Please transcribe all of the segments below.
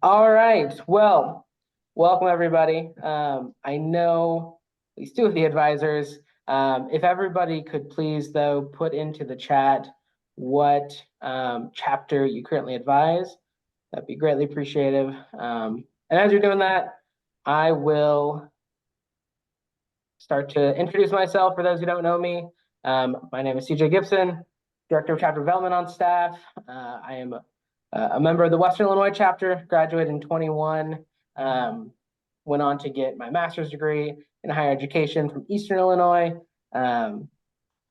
All right. Well, welcome everybody. I know at least two of the advisors. If everybody could please, though, put into the chat what chapter you currently advise, that'd be greatly appreciative. And as you're doing that, I will start to introduce myself for those who don't know me. My name is CJ Gibson, Director of Chapter Development on staff. I am a member of the Western Illinois chapter, graduated in 21, went on to get my master's degree in higher education from Eastern Illinois, and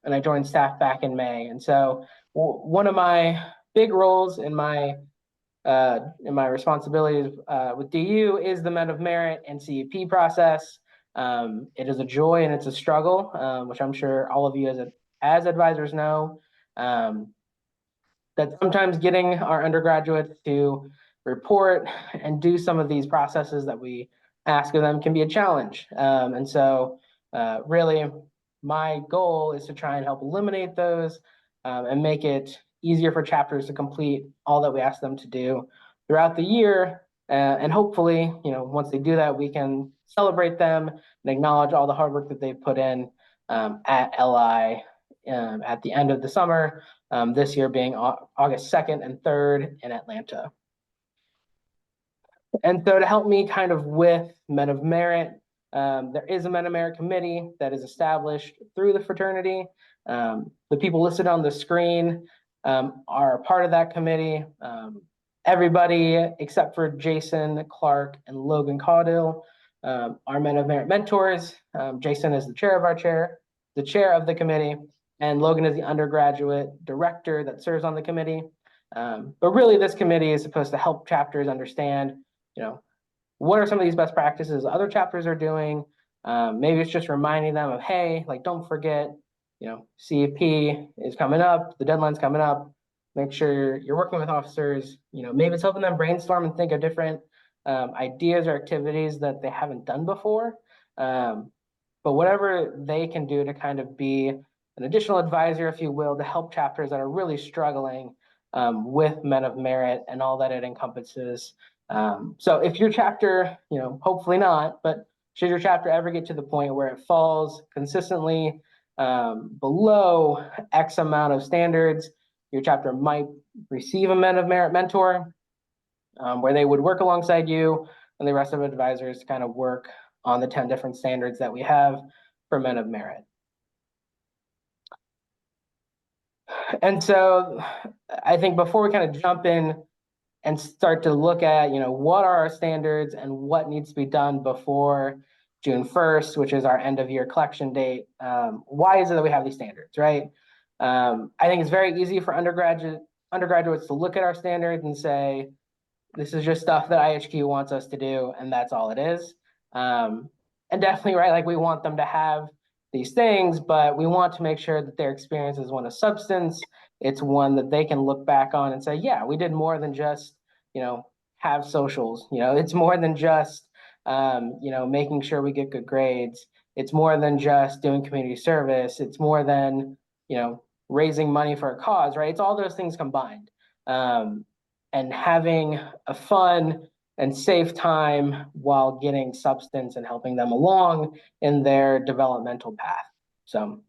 I joined staff back in May. And so one of my big roles in my responsibilities with DU is the Men of Merit and CEP process. It is a joy and it's a struggle, which I'm sure all of you as advisors know. That sometimes getting our undergraduates to report and do some of these processes that we ask of them can be a challenge. And so, really, my goal is to try and help eliminate those and make it easier for chapters to complete all that we ask them to do throughout the year. And hopefully, once they do that, we can celebrate them and acknowledge all the hard work that they've put in at LI at the end of the summer, this year being August 2nd and 3rd in Atlanta. And so to help me kind of with Men of Merit, there is a Men of Merit committee that is established through the fraternity. The people listed on the screen are part of that committee. Everybody except for Jason Clark and Logan Caudill are Men of Merit mentors. Jason is the chair of the committee, and Logan is the undergraduate director that serves on the committee. But really, this committee is supposed to help chapters understand, what are some of these best practices other chapters are doing. Maybe it's just reminding them of, hey, like, don't forget, CEP is coming up, the deadline's coming up. Make sure you're working with officers. Maybe it's helping them brainstorm and think of different ideas or activities that they haven't done before. But whatever they can do to kind of be an additional advisor, if you will, to help chapters that are really struggling with Men of Merit and all that it encompasses. So if your chapter, hopefully not, but should your chapter ever get to the point where it falls consistently below X amount of standards, your chapter might receive a Men of Merit mentor where they would work alongside you and the rest of advisors to kind of work on the 10 different standards that we have for Men of Merit. And so I think before we kind of jump in and start to look at, what are our standards and what needs to be done before June 1st, which is our end of year collection date, why is it that we have these standards, right? I think it's very easy for undergraduates to look at our standards and say, this is just stuff that IHQ wants us to do, and that's all it is. And definitely, right, like we want them to have these things, but we want to make sure that their experience is one of substance. It's one that they can look back on and say, yeah, we did more than just, have socials. It's more than just, making sure we get good grades. It's more than just doing community service. It's more than, raising money for a cause, right? It's all those things combined. And having a fun and safe time while getting substance and helping them along in their developmental path. So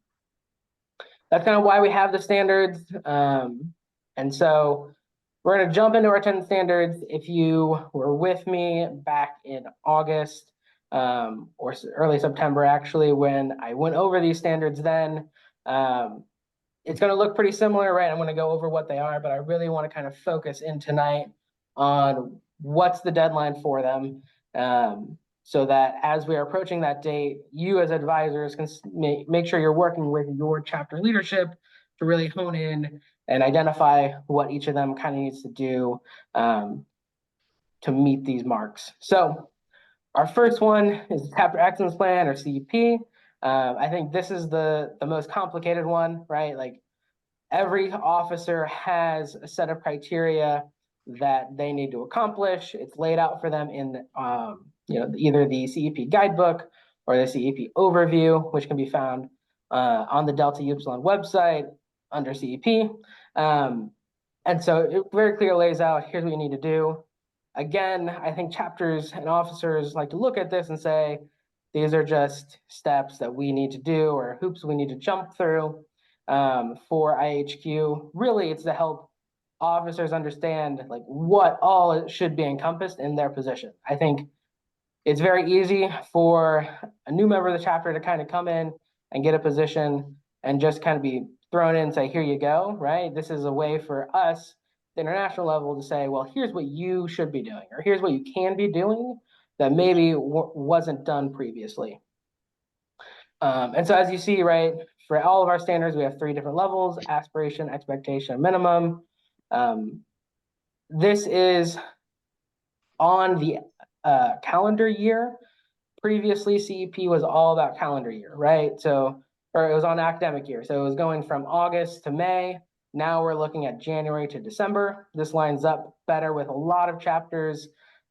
that's kind of why we have the standards. And so we're going to jump into our 10 standards. If you were with me back in August or early September, actually, when I went over these standards then, it's going to look pretty similar, right? I'm going to go over what they are, but I really want to kind of focus in tonight on what's the deadline for them, so that as we are approaching that date, you as advisors can make sure you're working with your chapter leadership to really hone in and identify what each of them kind of needs to do to meet these marks. So our first one is the Chapter Excellence Plan, or CEP. I think this is the most complicated one, right? Like, every officer has a set of criteria that they need to accomplish. It's laid out for them in either the CEP guidebook or the CEP overview, which can be found on the Delta Upsilon website under CEP. And so it very clearly lays out, here's what you need to do. again, I think chapters and officers like to look at this and say, these are just steps that we need to do or hoops we need to jump through for IHQ. Really, it's to help officers understand like what all should be encompassed in their position. I think it's very easy for a new member of the chapter to kind of come in and get a position and just kind of be thrown in and say, here you go, right? This is a way for us, the international level, to say, well, here's what you should be doing, or here's what you can be doing that maybe wasn't done previously. And so as you see, right, for all of our standards, we have 3 different levels: aspiration, expectation, minimum. This is on the calendar year. Previously, CEP was all about calendar year, right? So, or it was on academic year. So it was going from August to May. Now we're looking at January to December. This lines up better with a lot of chapters,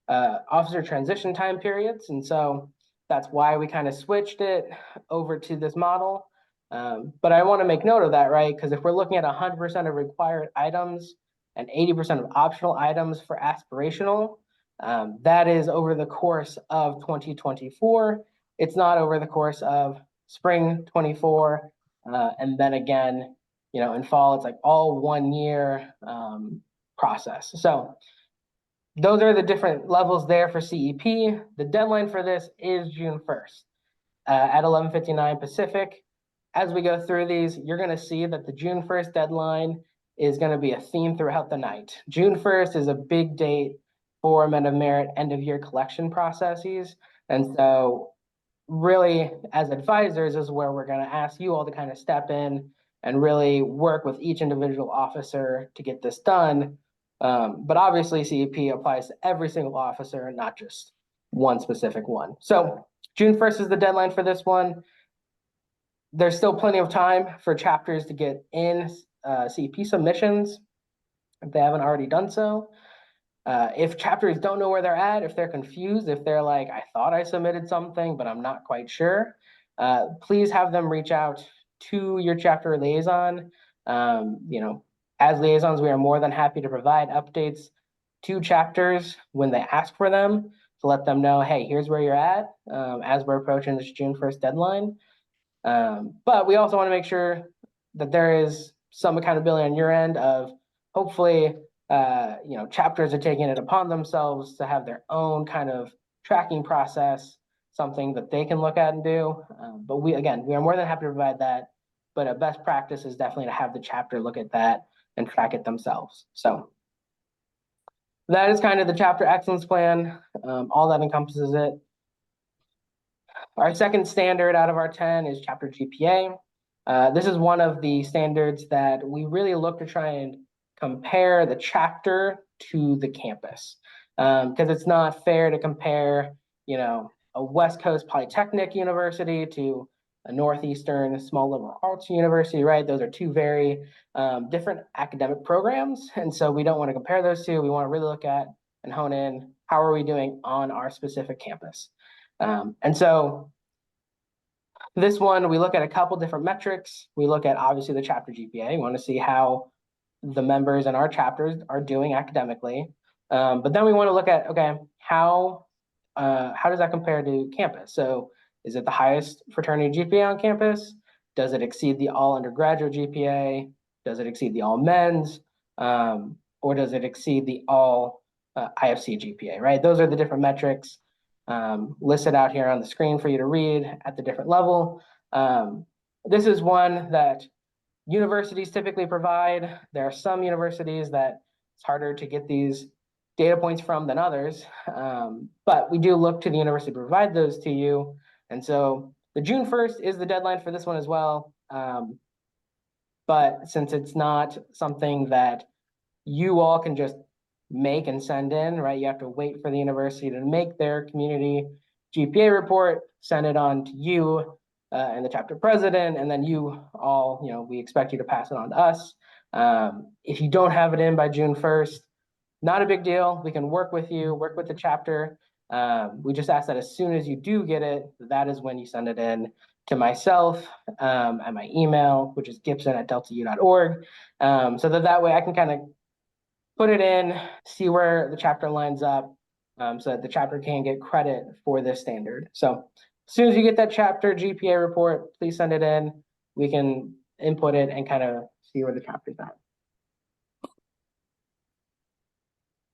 officer transition time periods. And so that's why we kind of switched it over to this model. But I want to make note of that, right? Because if we're looking at 100% of required items and 80% of optional items for aspirational, that is over the course of 2024. It's not over the course of spring 24. And then again, in fall, it's like all 1 year process. So those are the different levels there for CEP. The deadline for this is June 1st at 11:59 Pacific. As we go through these, you're going to see that the June 1st deadline is going to be a theme throughout the night. June 1st is a big date for men of merit end of year collection processes. And so really, as advisors, is where we're going to ask you all to kind of step in and really work with each individual officer to get this done. But obviously, CEP applies to every single officer, not just one specific one. So June 1st is the deadline for this one. There's still plenty of time for chapters to get in CEP submissions if they haven't already done so. If chapters don't know where they're at, if they're confused, if they're like, I thought I submitted something, but I'm not quite sure, please have them reach out to your chapter liaison. As liaisons, we are more than happy to provide updates to chapters when they ask for them to let them know, hey, here's where you're at as we're approaching this June 1st deadline. But we also want to make sure that there is some accountability on your end of hopefully chapters are taking it upon themselves to have their own kind of tracking process, something that they can look at and do. But we are more than happy to provide that. But a best practice is definitely to have the chapter look at that and track it themselves. So that is kind of the chapter excellence plan. All that encompasses it. Our second standard out of our 10 is chapter GPA. This is one of the standards that we really look to try and compare the chapter to the campus, because it's not fair to compare, a West Coast Polytechnic university to a Northeastern small liberal arts university, right? Those are 2 very different academic programs. And so we don't want to compare those 2. We want to really look at and hone in, how are we doing on our specific campus? And so this one, we look at a couple different metrics. We look at obviously the chapter GPA. We want to see how the members in our chapters are doing academically. But then we want to look at, okay, how does that compare to campus? So is it the highest fraternity GPA on campus? Does it exceed the all undergraduate GPA? Does it exceed the all men's? Or does it exceed the all IFC GPA, right? Those are the different metrics listed out here on the screen for you to read at the different level. This is one that universities typically provide. There are some universities that it's harder to get these data points from than others, but we do look to the university to provide those to you. And so the June 1st is the deadline for this one as well. But since it's not something that you all can just make and send in, right? You have to wait for the university to make their community GPA report, send it on to you and the chapter president, and then you all, we expect you to pass it on to us. If you don't have it in by June 1st, not a big deal. We can work with you, work with the chapter. We just ask that as soon as you do get it, that is when you send it in to myself at my email, which is gibson@deltau.org, so that way I can kind of put it in, see where the chapter lines up, so that the chapter can get credit for this standard. So as soon as you get that chapter GPA report, please send it in. We can input it and kind of see where the chapter's at.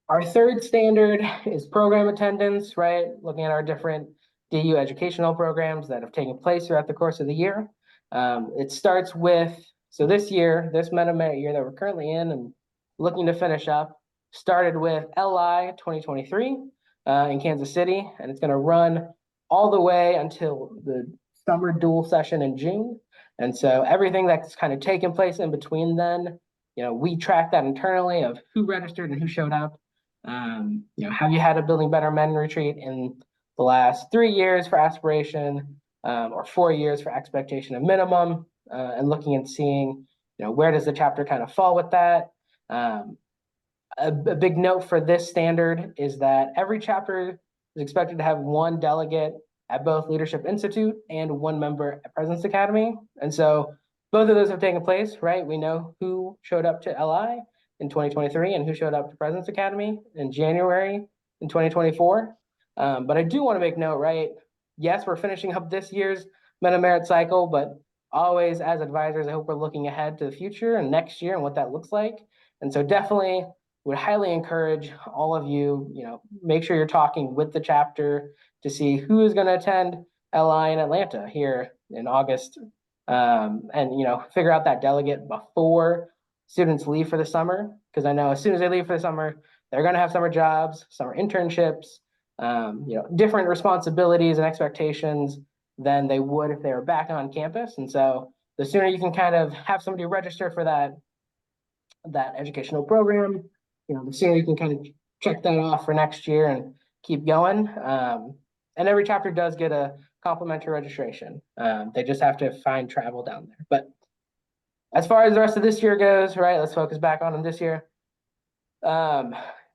Our third standard is program attendance, right? Looking at our different DU educational programs that have taken place throughout the course of the year. It starts with, so this year, this meta-merit year that we're currently in and looking to finish up, started with LI 2023 in Kansas City, and it's going to run all the way until the summer dual session in June. And so everything that's kind of taken place in between then, we track that internally of who registered and who showed up. Have you had a Building Better Men retreat in the last 3 years for aspiration, or 4 years for expectation of minimum, and looking and seeing, where does the chapter kind of fall with that? A big note for this standard is that every chapter is expected to have one delegate at both Leadership Institute and one member at President's Academy. And so both of those have taken place, right? We know who showed up to LI in 2023 and who showed up to President's Academy in January in 2024. But I do want to make note, right? Yes, we're finishing up this year's meta-merit cycle, but always as advisors, I hope we're looking ahead to the future and next year and what that looks like. And so definitely would highly encourage all of you, make sure you're talking with the chapter to see who is going to attend LI in Atlanta here in August, and figure out that delegate before students leave for the summer, because I know as soon as they leave for the summer, they're going to have summer jobs, summer internships, different responsibilities and expectations than they would if they were back on campus. And so the sooner you can kind of have somebody register for that educational program, the sooner you can kind of check that off for next year and keep going. And every chapter does get a complimentary registration. They just have to find travel down there. But as far as the rest of this year goes, right, let's focus back on this year.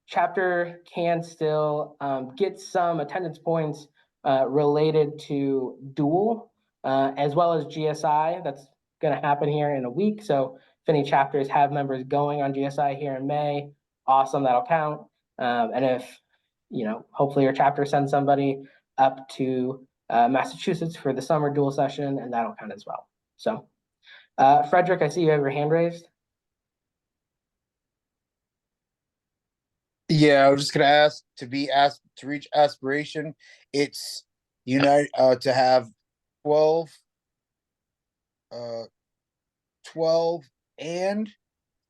Chapter can still get some attendance points related to dual, as well as GSI. That's going to happen here in a week. So if any chapters have members going on GSI here in May, awesome, that'll count. And if, hopefully your chapter sends somebody up to Massachusetts for the summer dual session, and that'll count as well. So, Frederick, I see you have your hand raised. Yeah, I was just gonna ask to reach aspiration. It's to have 12, 12 and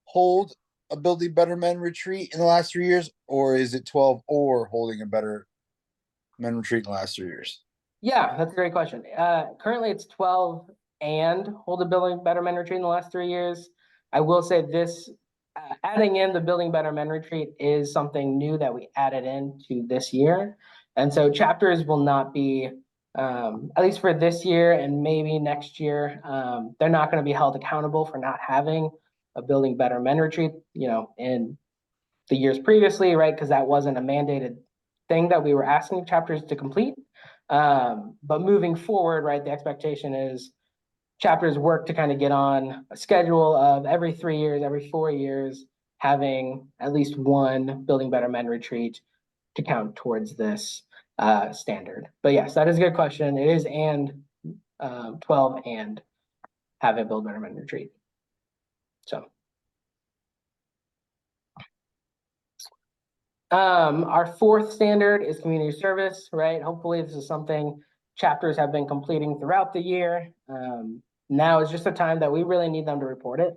hold a Building Better Men retreat in the last 3 years, or is it 12 or holding a Better Men retreat in the last 3 years? Yeah, that's a great question. Currently, it's 12 and hold a Building Better Men retreat in the last 3 years. I will say this, adding in the Building Better Men retreat is something new that we added into this year. And so chapters will not be, at least for this year and maybe next year, they're not going to be held accountable for not having a Building Better Men retreat, in the years previously, right? Because that wasn't a mandated thing that we were asking chapters to complete. But moving forward, right, the expectation is chapters work to kind of get on a schedule of every 3 years, every 4 years, having at least one Building Better Men retreat to count towards this standard. But yes, that is a good question. It is 12 and have a Build Better Men retreat. So. Our fourth standard is community service, right? Hopefully this is something chapters have been completing throughout the year. Now is just a time that we really need them to report it.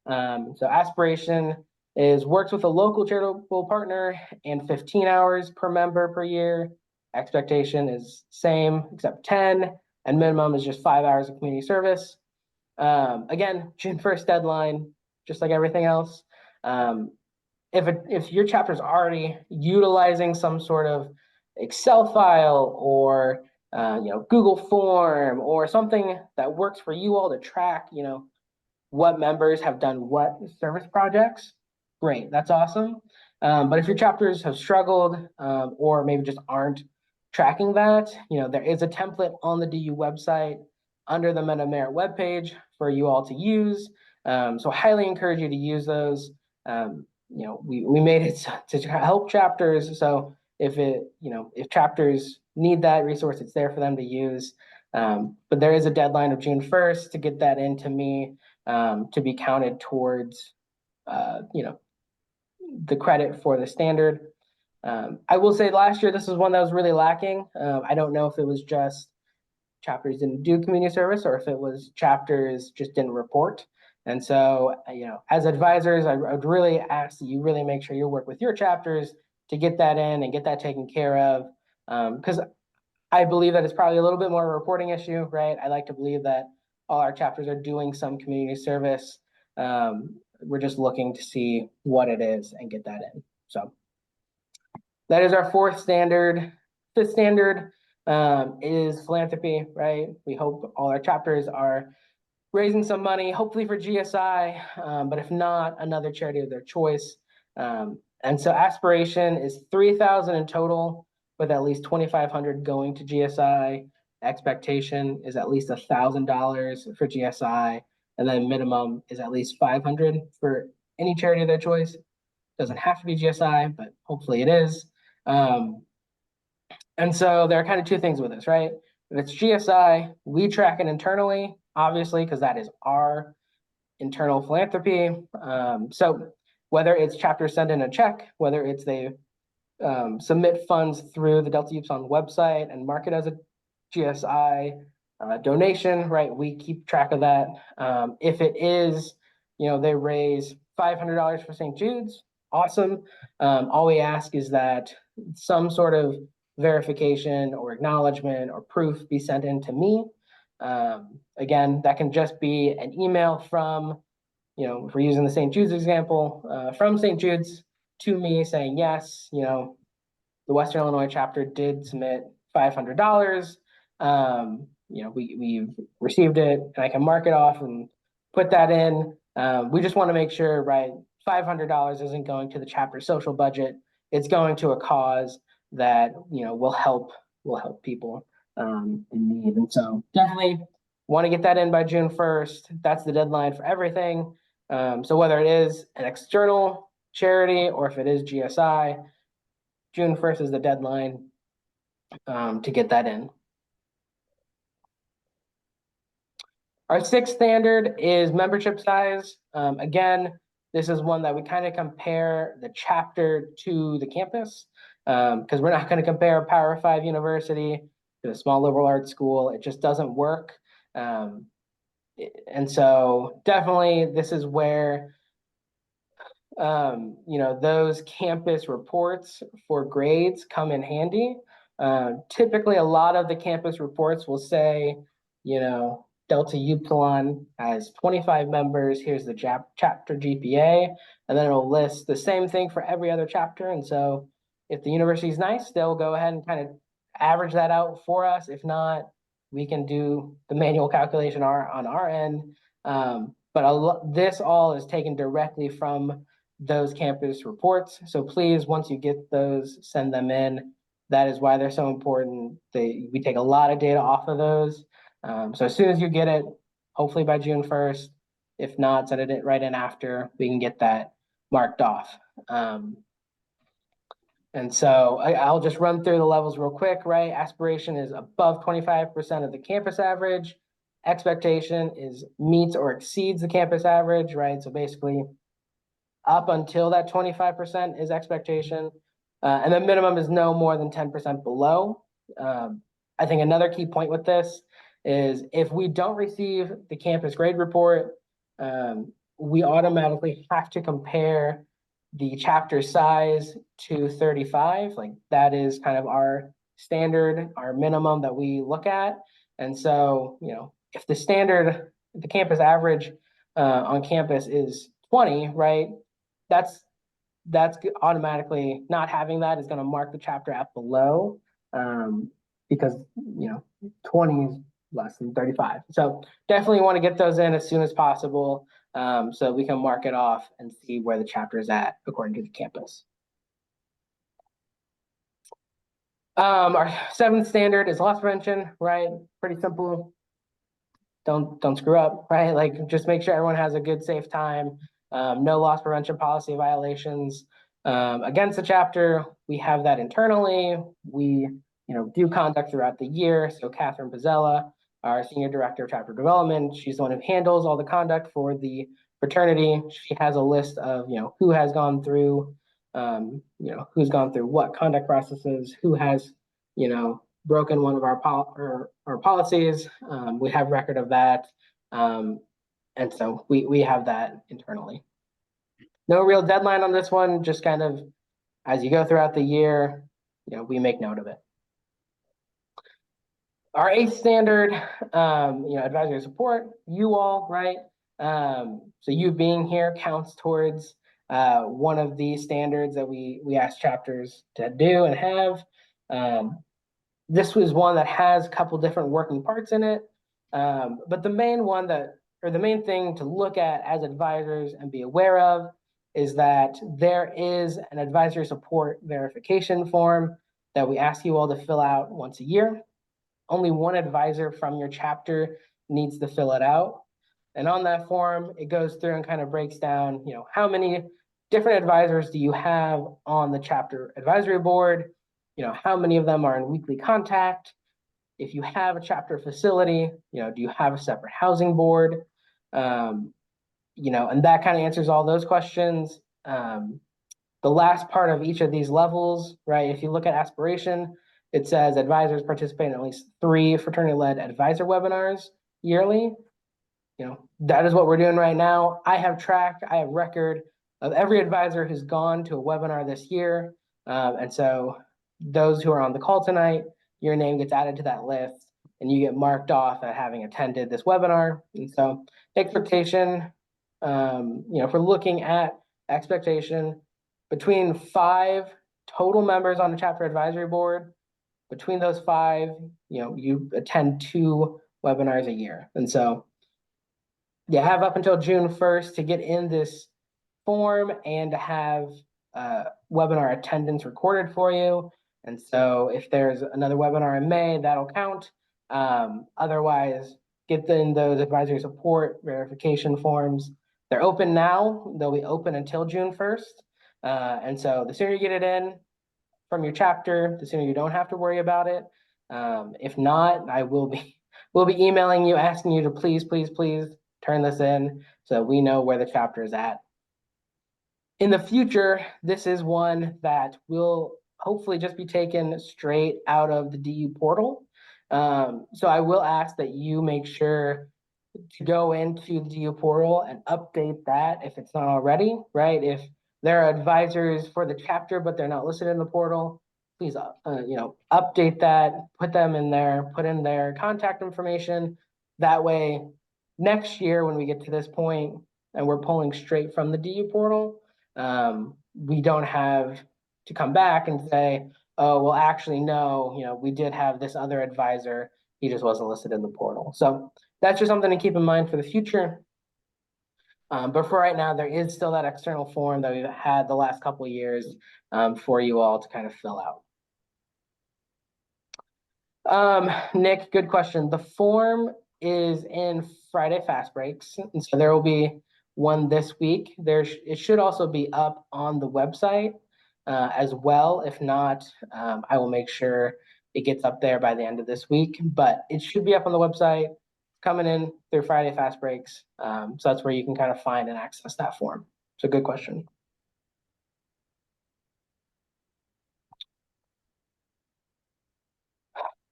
So aspiration is works with a local charitable partner and 15 hours per member per year. Expectation is same except 10, and minimum is just 5 hours of community service. Again, June 1st deadline, just like everything else. If your chapter is already utilizing some sort of Excel file or Google form or something that works for you all to track what members have done what service projects, great, that's awesome. But if your chapters have struggled or maybe just aren't tracking that, there is a template on the DU website under the meta-merit webpage for you all to use. So highly encourage you to use those. we made it to help chapters. So if chapters need that resource, it's there for them to use. But there is a deadline of June 1st to get that into me, to be counted towards, the credit for the standard. I will say last year, this was one that was really lacking. I don't know if it was just chapters didn't do community service or if it was chapters just didn't report. And so, as advisors, I would really ask that you really make sure you work with your chapters to get that in and get that taken care of. Because I believe that it's probably a little bit more of a reporting issue, right? I like to believe that all our chapters are doing some community service. We're just looking to see what it is and get that in. So that is our fourth standard. Fifth standard is philanthropy, right? We hope all our chapters are raising some money, hopefully for GSI, but if not, another charity of their choice. And so aspiration is 3,000 in total, with at least 2,500 going to GSI. Expectation is at least $1,000 for GSI, and then minimum is at least 500 for any charity of their choice. Doesn't have to be GSI, but hopefully it is. Um, and so there are kind of two things with this, right? If it's GSI, we track it internally, obviously, because that is our internal philanthropy. So whether it's chapters send in a check, whether it's they submit funds through the Delta Upsilon website and mark it as a GSI donation, right? We keep track of that. If it is, they raise $500 for St. Jude's, awesome. All we ask is that some sort of verification or acknowledgement or proof be sent in to me. Again, that can just be an email from, if we're using the St. Jude's example, from St. Jude's to me saying, yes, the Western Illinois chapter did submit $500. We've received it, and I can mark it off and put that in. We just want to make sure, right? $500 isn't going to the chapter social budget. It's going to a cause that will help people in need. And so definitely want to get that in by June 1st. That's the deadline for everything. So whether it is an external charity or if it is GSI, June 1st is the deadline to get that in. Our sixth standard is membership size. Again, this is one that we kind of compare the chapter to the campus, because we're not going to compare a Power 5 university to a small liberal arts school. It just doesn't work. And so definitely this is where those campus reports for grades come in handy. Typically, a lot of the campus reports will say, Delta Upsilon has 25 members. Here's the chapter GPA, and then it'll list the same thing for every other chapter. And so, if the university is nice, they'll go ahead and kind of average that out for us. If not, we can do the manual calculation on our end. But this all is taken directly from those campus reports. So please, once you get those, send them in. That is why they're so important. We take a lot of data off of those. So as soon as you get it, hopefully by June 1st, if not, send it right in after, we can get that marked off. And so I'll just run through the levels real quick, right? Aspiration is above 25% of the campus average. Expectation is meets or exceeds the campus average, right? So basically up until that 25% is expectation. And the minimum is no more than 10% below. I think another key point with this is if we don't receive the campus grade report, we automatically have to compare the chapter size to 35. Like that is kind of our standard, our minimum that we look at. And so, if the campus average on campus is 20, right? That's automatically not having that is going to mark the chapter at below, because 20 is less than 35. So definitely want to get those in as soon as possible, so we can mark it off and see where the chapter is at according to the campus. Our seventh standard is loss prevention, right? Pretty simple. Don't screw up, right? Like just make sure everyone has a good, safe time. no loss prevention policy violations against the chapter. We have that internally. We do conduct throughout the year. So Catherine Pizzella, our senior director of chapter development, she's the one who handles all the conduct for the fraternity. She has a list of who has gone through, who's gone through what conduct processes, who has broken one of our policies. We have record of that, and so we have that internally. No real deadline on this one, just kind of as you go throughout the year, we make note of it. Our eighth standard, advisory support, you all, right? So you being here counts towards one of these standards that we ask chapters to do and have. This was one that has a couple different working parts in it. But the main thing to look at as advisors and be aware of is that there is an advisory support verification form that we ask you all to fill out once a year. Only one advisor from your chapter needs to fill it out. And on that form, it goes through and kind of breaks down, how many different advisors do you have on the chapter advisory board? How many of them are in weekly contact? If you have a chapter facility, do you have a separate housing board? And that kind of answers all those questions. The last part of each of these levels, right? If you look at aspiration, it says advisors participate in at least 3 fraternity-led advisor webinars yearly. That is what we're doing right now. I have record of every advisor who's gone to a webinar this year. And so those who are on the call tonight, your name gets added to that list and you get marked off at having attended this webinar. And so expectation, if we're looking at expectation between 5 total members on the chapter advisory board, between those 5, you attend 2 webinars a year. And so you have up until June 1st to get in this form and to have webinar attendance recorded for you. And so if there's another webinar in May, that'll count. Otherwise, get in those advisory support verification forms. They're open now. They'll be open until June 1st. And so the sooner you get it in from your chapter, the sooner you don't have to worry about it. If not, we'll be emailing you, asking you to please turn this in so we know where the chapter is at. In the future, this is one that will hopefully just be taken straight out of the DU portal. So I will ask that you make sure to go into the DU portal and update that if it's not already, right? If there are advisors for the chapter, but they're not listed in the portal, please, update that, put them in there, put in their contact information. That way, next year when we get to this point and we're pulling straight from the DU portal, we don't have to come back and say, oh, well, actually, no, we did have this other advisor. He just wasn't listed in the portal. So that's just something to keep in mind for the future. But for right now, there is still that external form that we've had the last couple of years for you all to kind of fill out. Nick, good question. The form is in Friday Fast Breaks, and so there will be one this week. It should also be up on the website as well. If not, I will make sure it gets up there by the end of this week, but it should be up on the website coming in through Friday Fast Breaks. So that's where you can kind of find and access that form. So good question.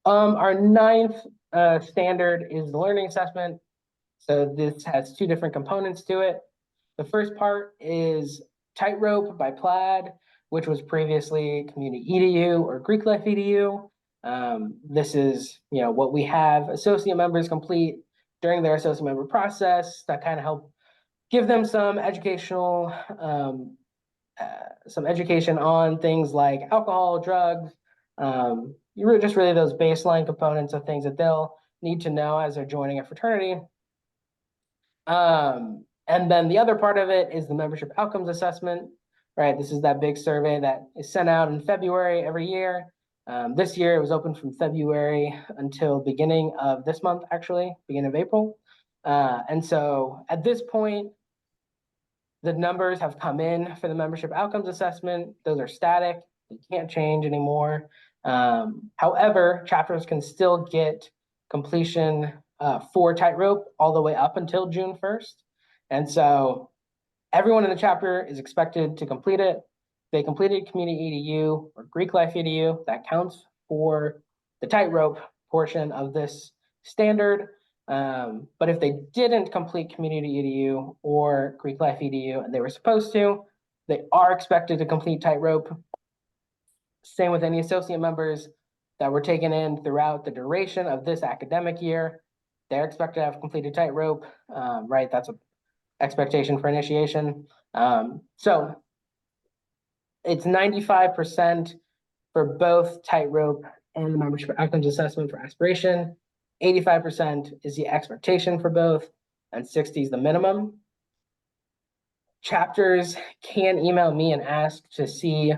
Our 9th standard is the learning assessment. So this has 2 different components to it. The first part is Tightrope by Plaid, which was previously Community EDU or Greek Life EDU. This is what we have associate members complete during their associate member process that kind of help give them some educational, some education on things like alcohol, drugs, just really those baseline components of things that they'll need to know as they're joining a fraternity. And then the other part of it is the membership outcomes assessment, right? This is that big survey that is sent out in February every year. This year it was open from February until beginning of this month, actually, beginning of April. And so at this point, The numbers have come in for the membership outcomes assessment. Those are static. They can't change anymore. However, chapters can still get completion for tightrope all the way up until June 1st. And so everyone in the chapter is expected to complete it. They completed community EDU or Greek life EDU. That counts for the tightrope portion of this standard. But if they didn't complete community EDU or Greek life EDU and they were supposed to, they are expected to complete tightrope. Same with any associate members that were taken in throughout the duration of this academic year. They're expected to have completed tightrope, right? That's an expectation for initiation. So it's 95% for both tightrope and the membership outcomes assessment for aspiration. 85% is the expectation for both, and 60 is the minimum. Chapters can email me and ask to see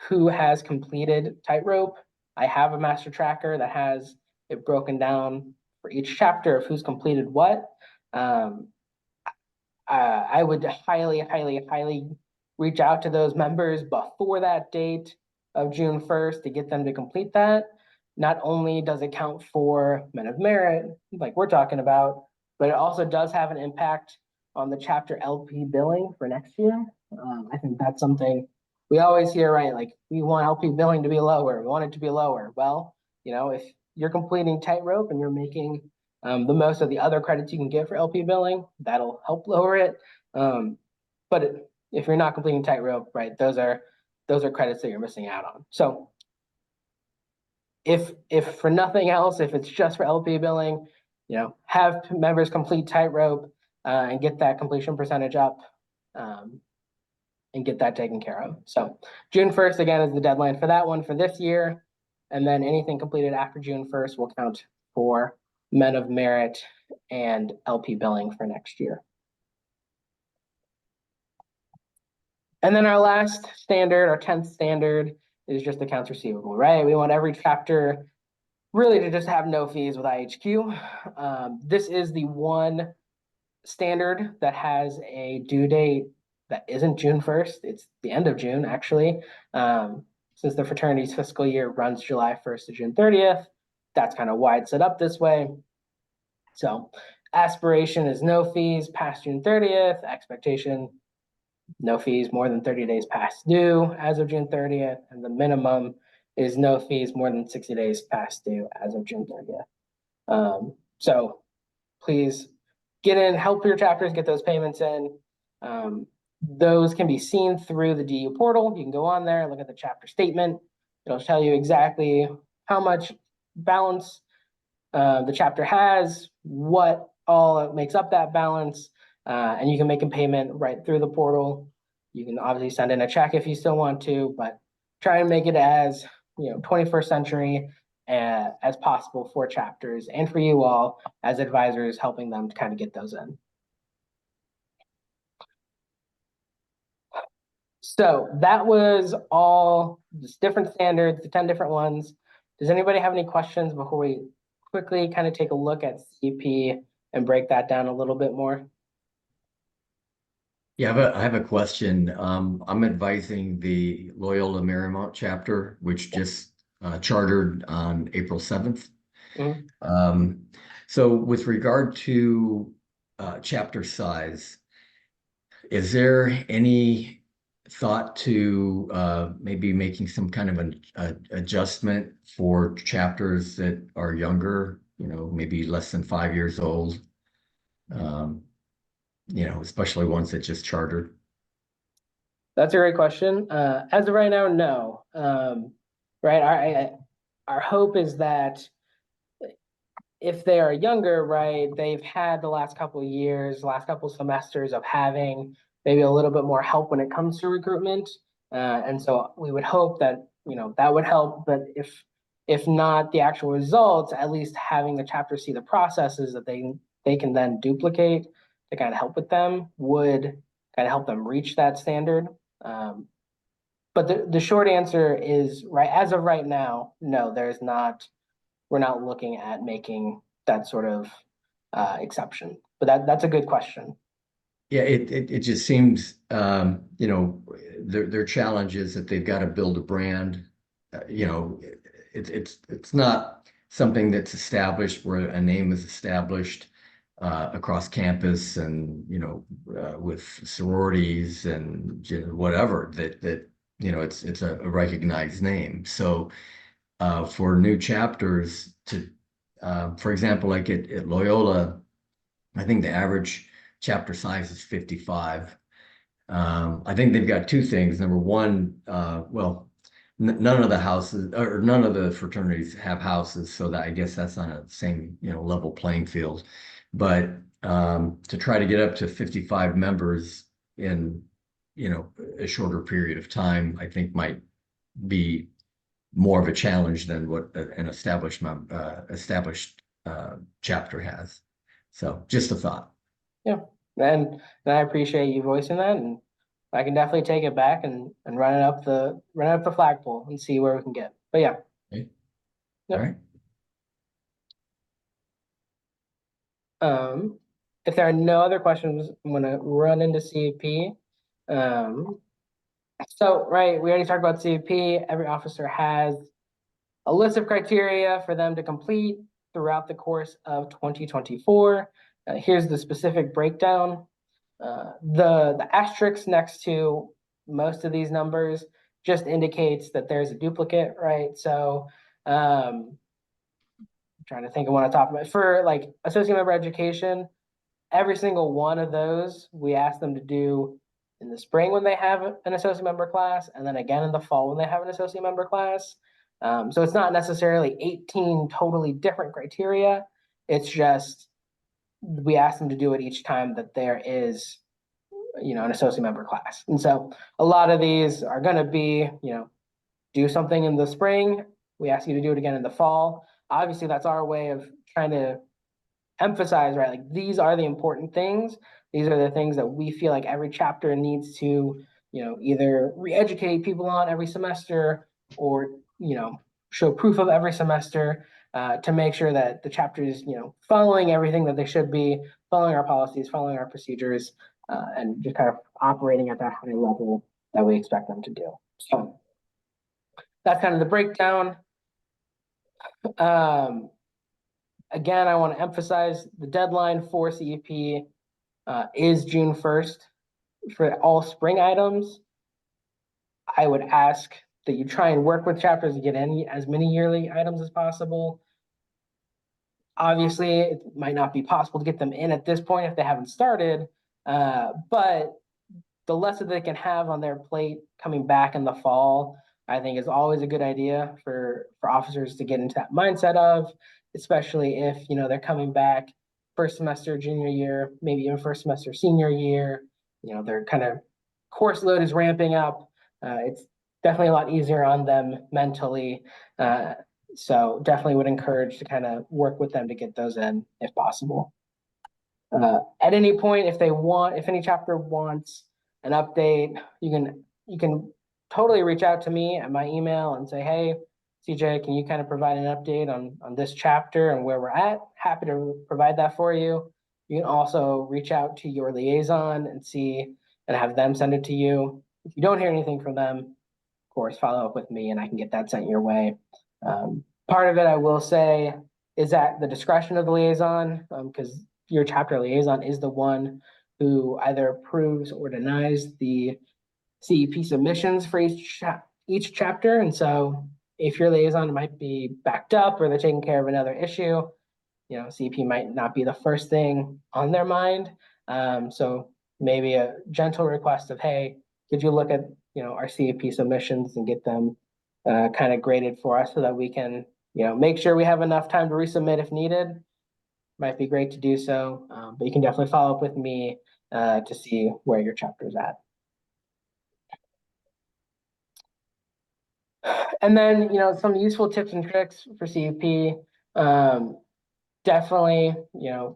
who has completed tightrope. I have a master tracker that has it broken down for each chapter of who's completed what. I would highly reach out to those members before that date of June 1st to get them to complete that. Not only does it count for men of merit, like we're talking about, but it also does have an impact on the chapter LP billing for next year. I think that's something we always hear, right? Like we want LP billing to be lower. We want it to be lower. Well, if you're completing tightrope and you're making the most of the other credits you can get for LP billing, that'll help lower it. But if you're not completing tightrope, right, those are credits that you're missing out on. So if for nothing else, if it's just for LP billing, have members complete tightrope and get that completion percentage up and get that taken care of. So June 1st, again, is the deadline for that one for this year. And then anything completed after June 1st will count for men of merit and LP billing for next year. And then our last standard, our 10th standard, is just accounts receivable, right? We want every chapter really to just have no fees with IHQ. This is the one standard that has a due date that isn't June 1st. It's the end of June, actually. Since the fraternity's fiscal year runs July 1st to June 30th, that's kind of why it's set up this way. So aspiration is no fees past June 30th, expectation, no fees more than 30 days past due as of June 30th, and the minimum is no fees more than 60 days past due as of June 30th. So please get in, help your chapters get those payments in. Those can be seen through the DU portal. You can go on there, look at the chapter statement. It'll tell you exactly how much balance the chapter has, what all makes up that balance, and you can make a payment right through the portal. You can obviously send in a check if you still want to, but try and make it as 21st century as possible for chapters and for you all as advisors, helping them to kind of get those in. So that was all just different standards, the 10 different ones. Does anybody have any questions before we quickly kind of take a look at CEP and break that down a little bit more? Yeah, I have a question. I'm advising the Loyola Marymount chapter, which just chartered on April 7th. Mhm. So with regard to chapter size, is there any thought to maybe making some kind of an adjustment for chapters that are younger, maybe less than 5 years old? Especially ones that just chartered. That's a great question. As of right now, no. Right. Our hope is that if they are younger, right, they've had the last couple of years, last couple of semesters of having maybe a little bit more help when it comes to recruitment. And so we would hope that, that would help. But if not the actual results, at least having the chapter see the processes that they can then duplicate to kind of help with them would kind of help them reach that standard. But the short answer is, right, as of right now, no, we're not looking at making that sort of exception. But that's a good question. Yeah, it just seems, their challenge is that they've got to build a brand. It's not something that's established where a name is established across campus and, with sororities and whatever that, it's a recognized name. So for new chapters to, for example, like at Loyola, I think the average chapter size is 55. I think they've got two things. Number one, well, none of the houses or none of the fraternities have houses, so that I guess that's on a same, level playing field. But to try to get up to 55 members in, a shorter period of time, I think might be more of a challenge than what an established chapter has. So just a thought. Yeah, and I appreciate you voicing that, and I can definitely take it back and run it up the flagpole and see where we can get. But yeah, Okay. yep. All right. If there are no other questions, I'm gonna run into CEP. Um, so right, we already talked about CEP. Every officer has a list of criteria for them to complete throughout the course of 2024. Here's the specific breakdown. The asterisk next to most of these numbers just indicates that there's a duplicate, right? So I'm trying to think of one on top of it. For like associate member education, every single one of those we ask them to do in the spring when they have an associate member class, and then again in the fall when they have an associate member class. So it's not necessarily 18 totally different criteria. It's just we ask them to do it each time that there is, an associate member class. And so a lot of these are going to be, do something in the spring. We ask you to do it again in the fall. Obviously, that's our way of trying to emphasize, right? Like these are the important things. These are the things that we feel like every chapter needs to, either re-educate people on every semester or, show proof of every semester to make sure that the chapter is, following everything that they should be, following our policies, following our procedures, and just kind of operating at that high level that we expect them to do. So that's kind of the breakdown. Um, Again, I want to emphasize the deadline for CEP is June 1st for all spring items. I would ask that you try and work with chapters to get as many yearly items as possible. Obviously, it might not be possible to get them in at this point if they haven't started, but the less that they can have on their plate coming back in the fall, I think is always a good idea for officers to get into that mindset of, especially if they're coming back first semester junior year, maybe even first semester senior year. Their kind of course load is ramping up. It's definitely a lot easier on them mentally. So definitely would encourage to kind of work with them to get those in if possible. At any point, if any chapter wants an update, you can totally reach out to me at my email and say, hey, CJ, can you kind of provide an update on this chapter and where we're at? Happy to provide that for you. You can also reach out to your liaison and have them send it to you. If you don't hear anything from them, of course, follow up with me and I can get that sent your way. Part of it, I will say, is at the discretion of the liaison, because your chapter liaison is the one who either approves or denies the CEP submissions for each chapter. And so if your liaison might be backed up or they're taking care of another issue, CEP might not be the first thing on their mind. So maybe a gentle request of, hey, could you look at our CEP submissions and get them kind of graded for us so that we can make sure we have enough time to resubmit if needed. Might be great to do so, but you can definitely follow up with me to see where your chapter is at. And then, some useful tips and tricks for CEP. Definitely,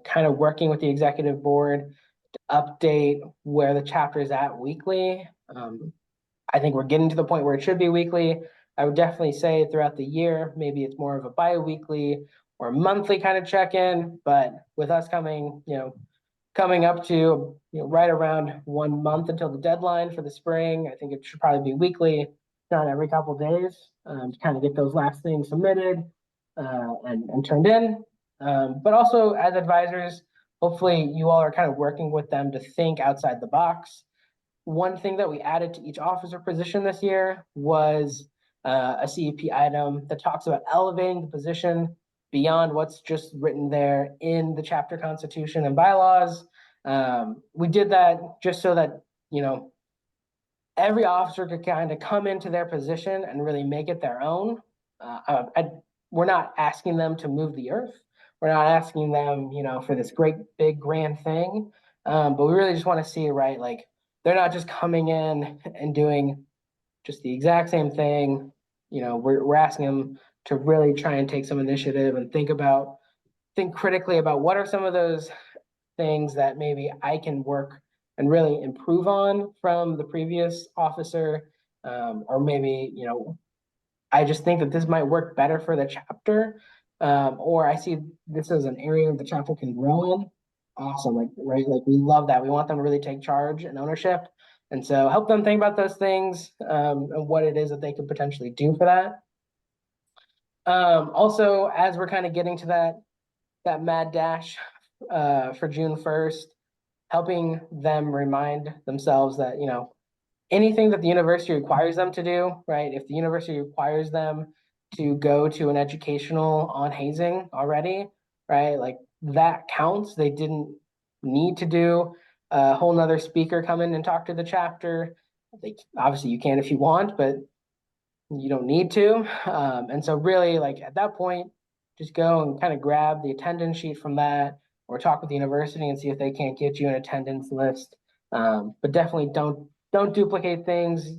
kind of working with the executive board to update where the chapter is at weekly. I think we're getting to the point where it should be weekly. I would definitely say throughout the year, maybe it's more of a bi-weekly or monthly kind of check-in, but with us coming up to right around 1 month until the deadline for the spring. I think it should probably be weekly, not every couple of days, to kind of get those last things submitted and turned in. But also as advisors, hopefully you all are kind of working with them to think outside the box. One thing that we added to each officer position this year was a CEP item that talks about elevating the position beyond what's just written there in the chapter constitution and bylaws. We did that just so that, every officer could kind of come into their position and really make it their own. We're not asking them to move the earth. We're not asking them, for this great big grand thing. But we really just want to see, right? Like they're not just coming in and doing just the exact same thing. We're asking them to really try and take some initiative and think critically about what are some of those things that maybe I can work and really improve on from the previous officer. Or maybe, I just think that this might work better for the chapter. Or I see this as an area the chapter can grow in. Awesome. Like, right. Like we love that. We want them to really take charge and ownership. And so help them think about those things and what it is that they could potentially do for that. Also, as we're kind of getting to that mad dash for June 1st, helping them remind themselves that, anything that the university requires them to do, right? If the university requires them to go to an educational on hazing already, right? Like that counts. They didn't need to do a whole nother speaker come in and talk to the chapter. Obviously you can if you want, but you don't need to. And so really like at that point, just go and kind of grab the attendance sheet from that or talk with the university and see if they can't get you an attendance list. But definitely don't duplicate things,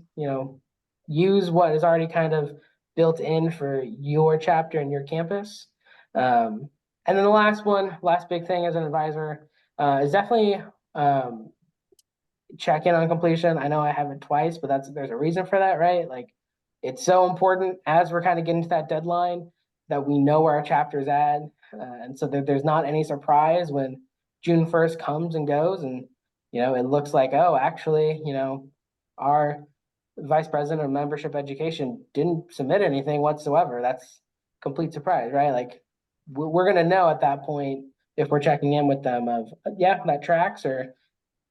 use what is already kind of built in for your chapter and your campus. And then the last big thing as an advisor is definitely check in on completion. I know I have it twice, but there's a reason for that, right? Like it's so important as we're kind of getting to that deadline that we know where our chapter's at. And so that there's not any surprise when June 1st comes and goes and, it looks like, oh, actually, our vice president of membership education didn't submit anything whatsoever. That's complete surprise, right? Like we're going to know at that point if we're checking in with them of, yeah, that tracks or,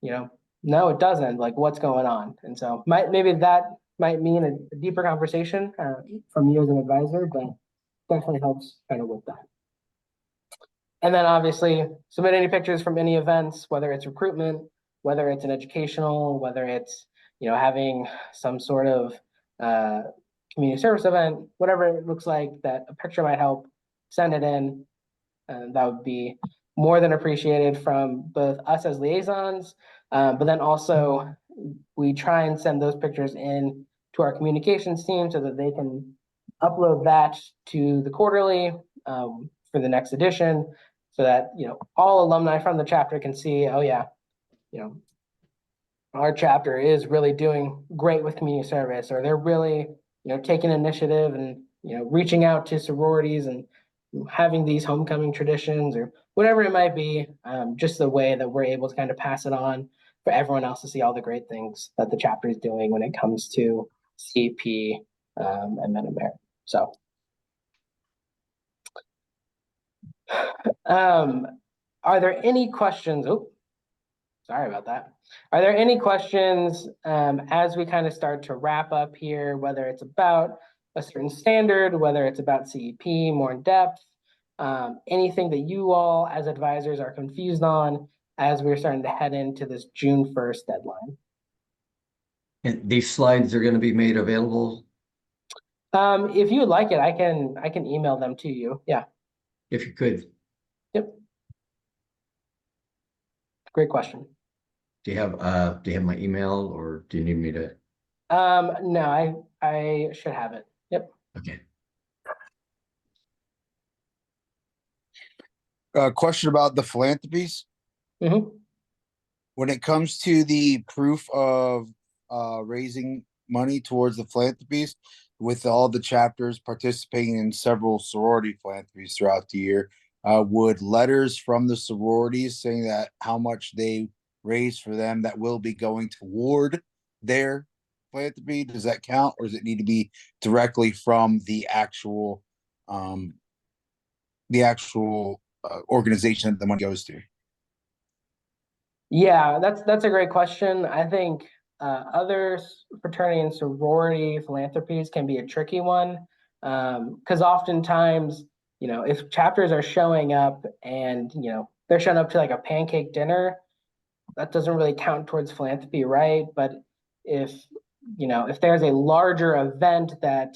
no, it doesn't. Like what's going on? And so maybe that might mean a deeper conversation from you as an advisor, but definitely helps kind of with that. And then obviously submit any pictures from any events, whether it's recruitment, whether it's an educational, whether it's, having some sort of community service event, whatever it looks like that a picture might help, send it in. And that would be more than appreciated from both us as liaisons, but then also we try and send those pictures in to our communications team so that they can upload that to the quarterly for the next edition so that, all alumni from the chapter can see, oh yeah, our chapter is really doing great with community service, or they're really, taking initiative and, reaching out to sororities and having these homecoming traditions or whatever it might be, just the way that we're able to kind of pass it on for everyone else to see all the great things that the chapter is doing when it comes to CEP and Metamerit. So, are there any questions? Oh, sorry about that. Are there any questions as we kind of start to wrap up here, whether it's about a certain standard, whether it's about CEP more in depth, anything that you all as advisors are confused on as we're starting to head into this June 1st deadline? And these slides are going to be made available If you would like it, I can email them to you. Yeah. if you could. Yep. Great question. Do you have my email or do you need me to? No, I should have it. Yep. Okay. Question about the philanthropies. Mm-hmm. When it comes to the proof of raising money towards the philanthropies, with all the chapters participating in several sorority philanthropies throughout the year, would letters from the sororities saying that how much they raise for them that will be going toward their philanthropy, does that count, or does it need to be directly from the actual organization that the money goes to? Yeah, that's a great question. I think other fraternity and sorority philanthropies can be a tricky one, because oftentimes, if chapters are showing up and they're showing up to like a pancake dinner, that doesn't really count towards philanthropy, right? But if if there's a larger event that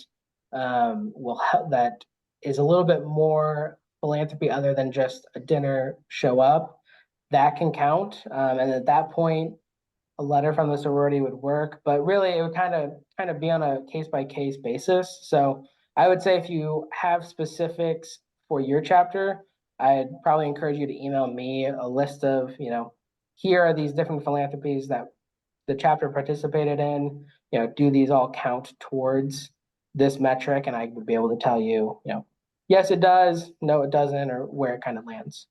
will help, that is a little bit more philanthropy other than just a dinner show up, that can count. And at that point, a letter from the sorority would work. But really, it would kind of be on a case by case basis. So I would say if you have specifics for your chapter, I'd probably encourage you to email me a list of, here are these different philanthropies that the chapter participated in. Do these all count towards this metric? And I would be able to tell you, yes, it does, no, it doesn't, or where it kind of lands.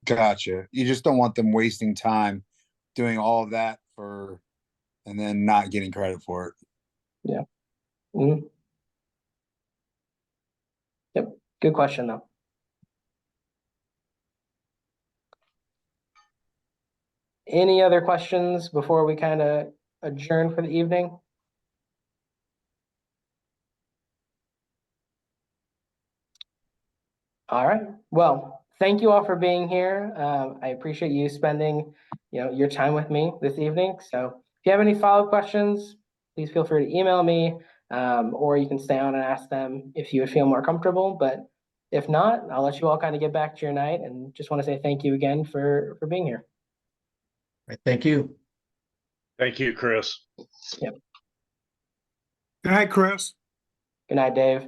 Gotcha. You just don't want them wasting time doing all of that and then not getting credit for it. Yeah. Mhm. Yep. Good question, though. Any other questions before we kind of adjourn for the evening? All right. Well, thank you all for being here. I appreciate you spending, your time with me this evening. So if you have any follow-up questions, please feel free to email me, or you can stay on and ask them if you would feel more comfortable. But if not, I'll let you all kind of get back to your night, and just want to say thank you again for being here. Right, thank you. Thank you, Chris. Yep. Good night, Chris. Good night, Dave.